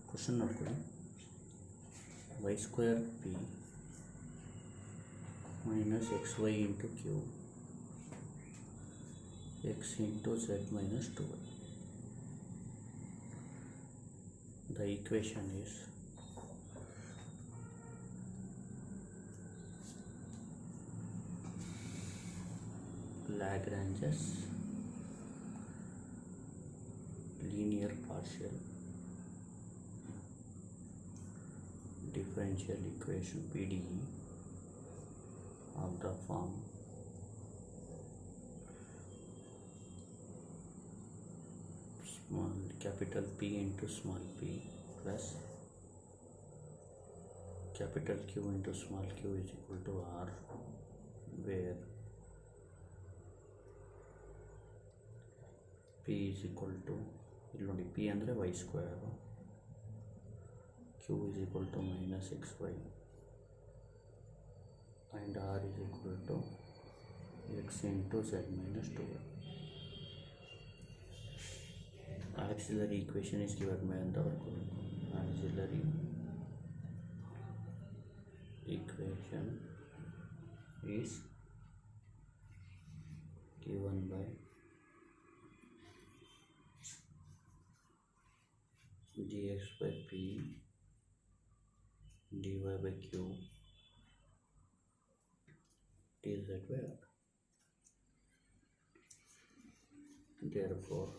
Question ನೋಡ್ಕೊಳ್ಳಿ. y square p minus X Y into Q x into z minus 2y. The equation is Lagrange's linear partial differential equation PDE of the form small capital P into small p plus capital Q into small q is equal to R, where P is equal to ಇಲ್ಲಿ ನೋಡಿ P ಅಂದರೆ y square, Q is equal to minus xy and R is equal to x into z minus 2y. Auxiliary equation is given by the auxiliary equation is given by dx by p dy by q dz by r. Therefore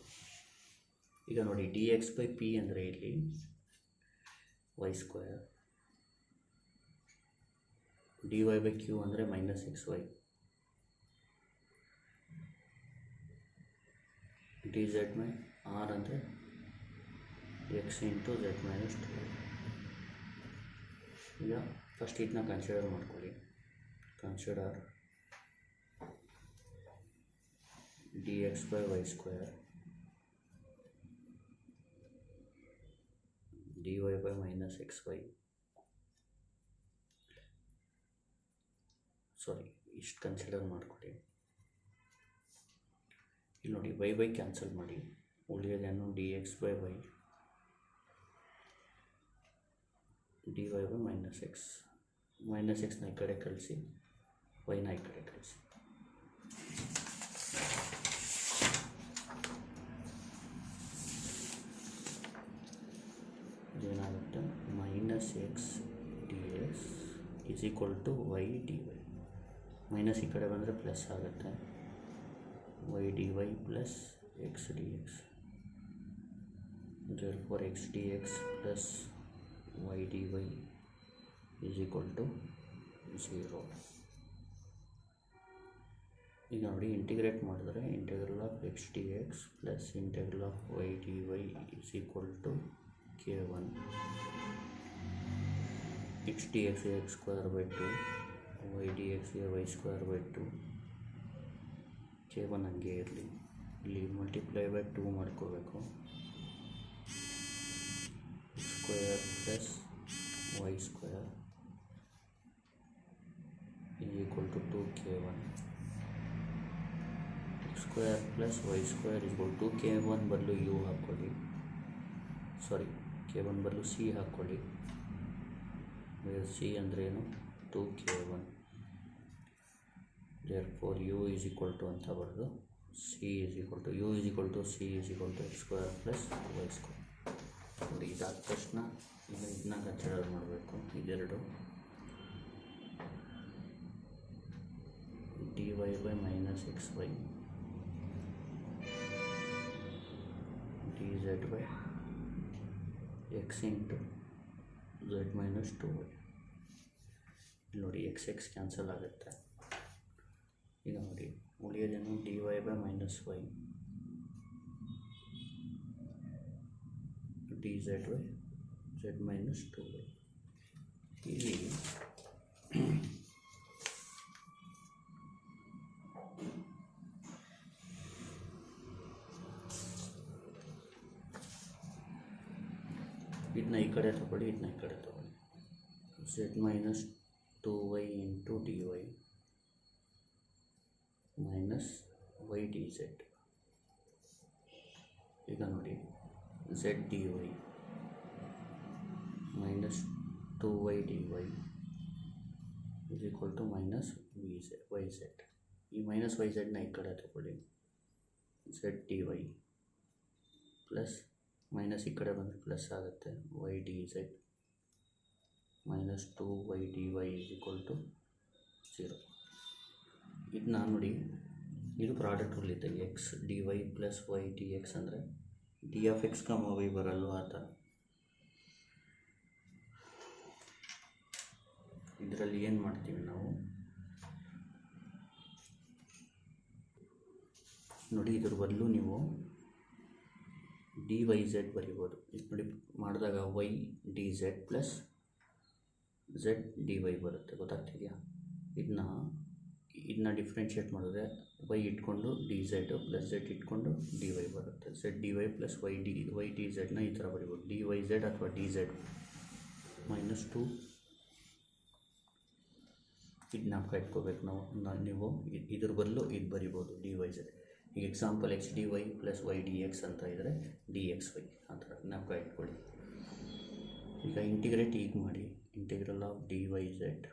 ಈಗ ನೋಡಿ D X by P ಅಂದರೆ ಇಲ್ಲಿ Y square, D Y by Q ಅಂದರೆ minus X Y, D Z by R ಅಂದರೆ X into Z minus 2. ಈಗ first ಇದನ್ನ consider ಮಾಡ್ಕೊಳ್ಳಿ. Consider D X by Y square dy by minus xy, sorry ಇಷ್ಟು consider ಮಾಡ್ಕೊಳ್ಳಿ. ಇಲ್ಲಿ ನೋಡಿ Y by cancel ಮಾಡಿ, ಉಳಿಯೋದೇನು D X by Y dy by minus X, minus ಎಕ್ಸ್ನ ಈ ಕಡೆ ಕಳಿಸಿ, ವೈನ ಈ ಕಡೆ ಕಳಿಸಿ. ಏನಾಗುತ್ತೆ, minus X D X is equal to Y D Y. Minus ಈ ಕಡೆ ಬಂದರೆ ಪ್ಲಸ್ ಆಗುತ್ತೆ, Y D Y plus X D X. therefore X D X plus Y D Y is equal to 0. ಈಗ ನೋಡಿ ಇಂಟಿಗ್ರೇಟ್ ಮಾಡಿದ್ರೆ integral of X D X plus integral of Y D Y is equal to k1 x dx x square by 2 y dx y square by 2 k1 ಹಂಗೆ ಇರಲಿ. ಇಲ್ಲಿ multiply by 2 ಮಾಡ್ಕೋಬೇಕು. x square plus Y square is equal to 2k1. x square plus Y square is equal to k1 ಬದಲು u ಹಾಕ್ಕೊಳ್ಳಿ, ಸಾರಿ k1 ಬದಲು C ಹಾಕ್ಕೊಳ್ಳಿ. C ಅಂದರೆ ಏನು, 2k1. therefore u is equal to ಅಂತ ಬರೆದು c is equal to u is equal to c is equal to x square plus y square. ನೋಡಿ ಇದಾದ ತಕ್ಷಣ ಈಗ ಇದನ್ನ ಕನ್ಸಿಡರ್ ಮಾಡಬೇಕು. ಇದೆರಡು dy by minus X Y dz by x into Z minus 2y. ಇಲ್ಲಿ ನೋಡಿ ಎಕ್ಸ್ ಎಕ್ಸ್ ಕ್ಯಾನ್ಸಲ್ ಆಗುತ್ತೆ. ಈಗ ನೋಡಿ ಉಳಿಯೋದೇನು dy by minus Y dz by Z minus 2y. ಇಲ್ಲಿ ಇದನ್ನ ಈ ಕಡೆ ತಗೊಳ್ಳಿ, ಇದನ್ನ ಈ ಕಡೆ ತಗೊಳ್ಳಿ. Z minus 2y into dy minus Y D Z. ಈಗ ನೋಡಿ Z D Y minus 2y dy is equal to minus yz. ಈ ಮೈನಸ್ ವೈ ಝೆಡ್ನ ಈ ಕಡೆ ತಗೊಳ್ಳಿ, Z D Y plus minus ಈ ಕಡೆ ಬಂದರೆ ಪ್ಲಸ್ ಆಗುತ್ತೆ, Y D Z minus 2y dy is equal to 0. ಇದನ್ನ ನೋಡಿ, ಇದು ಪ್ರಾಡಕ್ಟ್ ರೂಲ್ ಇದೆ. X D Y plus Y D X ಅಂದರೆ ಡಿ ಆಫ್ ಎಕ್ಸ್ ಕಮ ವೈ ಬರಲ್ವ ಆ ಥರ. ಇದರಲ್ಲಿ ಏನು ಮಾಡ್ತೀವಿ ನಾವು ನೋಡಿ, ಇದ್ರ ಬದಲು ನೀವು ಡಿ ವೈ ಝೆಡ್ ಬರಿಬೋದು. ಇದು ನೋಡಿ ಮಾಡಿದಾಗ Y D Z plus Z D Y ಬರುತ್ತೆ, ಗೊತ್ತಾಗ್ತಿದೆಯಾ? ಇದನ್ನ ಡಿಫ್ರೆನ್ಷಿಯೇಟ್ ಮಾಡಿದ್ರೆ ವೈ ಇಟ್ಕೊಂಡು ಡಿ ಝೆಡ್ ಪ್ಲಸ್ ಝೆಡ್ ಇಟ್ಕೊಂಡು ಡಿ ವೈ ಬರುತ್ತೆ. Z D Y plus Y D ಝೆಡ್ನ ಈ ಥರ ಬರಿಬೋದು, ಡಿ ವೈ ಝೆಡ್ ಅಥವಾ ಡಿ ಝೆಡ್ ಮೈನಸ್ 2. ಇದು ಜ್ಞಾಪಕ ಇಟ್ಕೋಬೇಕು ನೀವು ಇದ್ರ ಬದಲು ಇದು ಬರಿಬೋದು ಡಿ ವೈ ಝೆಡ್. ಈಗ example X D Y plus Y D X ಅಂತ ಇದ್ದರೆ ಡಿ ಎಕ್ಸ್ ವೈ ಆ ಥರ ಜ್ಞಾಪಕ ಇಟ್ಕೊಳ್ಳಿ. ಈಗ ಇಂಟಿಗ್ರೇಟ್ ಈಗ ಮಾಡಿ, integral of D Y Z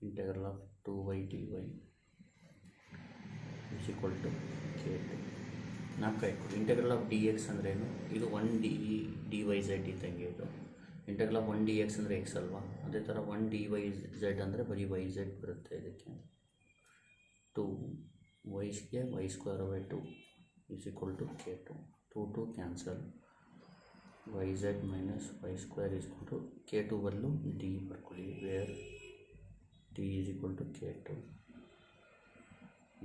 integral of 2y dy is equal to k2. ಜ್ಞಾಪಕ ಇಟ್ಕೊಳ್ಳಿ. ಇಂಟಿಗ್ರಲ್ ಆಫ್ ಡಿ ಎಕ್ಸ್ ಅಂದ್ರೇನು? ಇದು 1 ಡಿ ವೈ ಝೆಡ್ ಇದ್ದಂಗೆ. ಇದು ಇಂಟಿಗ್ರಲ್ ಆಫ್ 1 ಡಿ ಎಕ್ಸ್ ಅಂದರೆ ಎಕ್ಸ್ ಅಲ್ವಾ, ಅದೇ ಥರ 1 ಡಿ ವೈ ಝೆಡ್ ಅಂದರೆ ಬರೀ ವೈ ಝೆಡ್ ಬರುತ್ತೆ. ಇದಕ್ಕೆ 2 ವೈಸ್ಗೆ y square by 2 is equal to k2. 2 cancel, y z minus y square is equal to k2 ಬದಲು ಡಿ ಬರ್ಕೊಳ್ಳಿ, where d is equal to k2.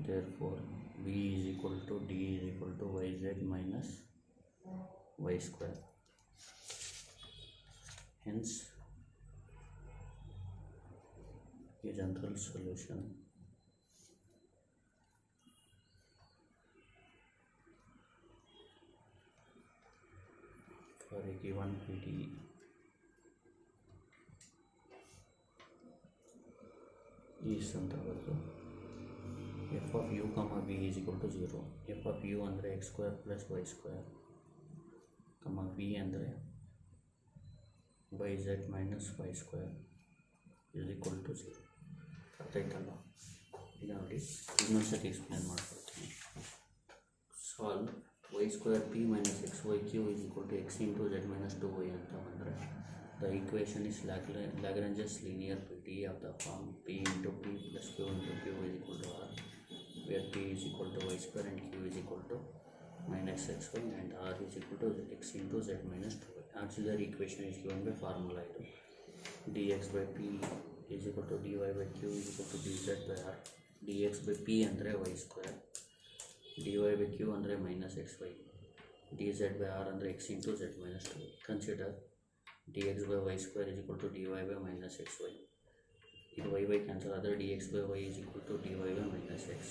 therefore v is equal to d is equal to yz minus y square. Hence a general solution for a given PDE is ಅಂತವರೆಗೂ f of u comma v is equal to 0. f of u ಅಂದರೆ x square plus y square comma v ಅಂದರೆ yz minus y square is equal to 0. ಅರ್ಥ ಆಯ್ತಲ್ಲ? ಈಗ ನೋಡಿ, ಇನ್ನೊಂದು ಸತಿ explain ಮಾಡ್ಕೊಡ್ತೀನಿ. Solve y square p minus xyq is equal to x into z minus 2y ಅಂತ ಬಂದರೆ the equation is Lagrange's linear PDE of the form p into p plus q into q is equal to r, where p is equal to y square and q is equal to minus xy and r is equal to x into z minus 2y. Auxiliary equation is given by formula ಇದು. dx by p is equal to dy by q is equal to dz by r. dx by p ಅಂದರೆ y square, dy by q ಅಂದರೆ minus xy, dz by r ಅಂದರೆ x into z minus 2y. Consider dx by y square is equal to dy by minus xy. ಇದು y cancel ಆದರೆ dx by y is equal to dy by minus x.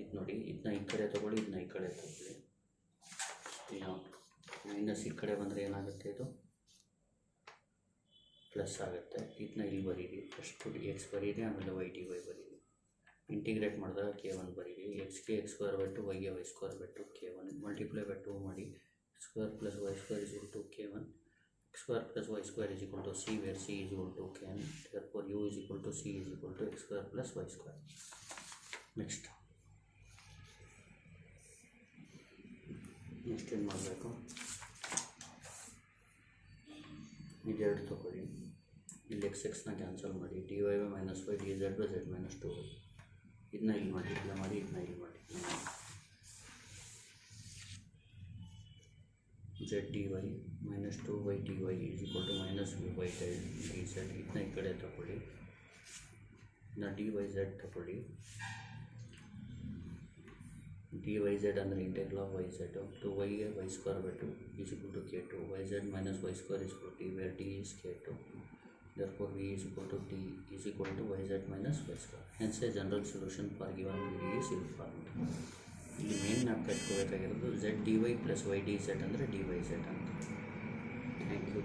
ಇದು ನೋಡಿ, ಇದನ್ನ ಈ ಕಡೆ ತೊಗೊಳ್ಳಿ, ಇದನ್ನ ಈ ಕಡೆ ತೊಗೊಳ್ಳಿ. ಮೈನಸ್ ಈ ಕಡೆ ಬಂದರೆ ಏನಾಗುತ್ತೆ? ಇದು ಪ್ಲಸ್ ಆಗುತ್ತೆ. ಇದನ್ನ ಇಲ್ಲಿ ಬರೀರಿ, ಫಸ್ಟು ಎಕ್ಸ್ ಬರೀರಿ, ಆಮೇಲೆ ವೈ ಡಿ ವೈ ಬರೀರಿ. ಇಂಟಿಗ್ರೇಟ್ ಮಾಡಿದಾಗ k1 ಬರೀರಿ, ಎಕ್ಸ್ಗೆ ಎಕ್ಸ್ ಸ್ಕ್ವೇರ್ ಬೈ 2, ವೈಗೆ y square by 2, k1 multiply by 2 ಮಾಡಿ, square plus Y square is equal to k1, x square plus y square is equal to c, where c is equal to k, and therefore u is equal to c is equal to x square plus y square. Next ಏನು ಮಾಡಬೇಕು? ಇದೆರಡು ತಗೊಳ್ಳಿ, ಇಲ್ಲಿ x ನ cancel ಮಾಡಿ, dy by minus y dz by z minus 2y. ಇದನ್ನ ಇಲ್ಲಿ ಮಾಡಿ, ಇದನ್ನ ಮಾಡಿ, ಇದನ್ನ ಇಲ್ಲಿ ಮಾಡಿ. z dy minus 2y dy is equal to minus vy dz. ಇದನ್ನ ಈ ಕಡೆ ತಗೊಳ್ಳಿ, ಇದನ್ನ dy z ತಗೊಳ್ಳಿ. dy z ಅಂದರೆ integral of y z to y ಗೆ y square by 2 is equal to k2. yz minus y square is equal to d, where d is k2. Therefore v is equal to d is equal to yz minus y square. Hence a general solution for given PDE is informed. ಇಲ್ಲಿ main ನಾವು ಕಟ್ಕೋಬೇಕಾಗಿರೋದು z dy plus y dz ಅಂದರೆ dy z ಅಂತ. Thank you.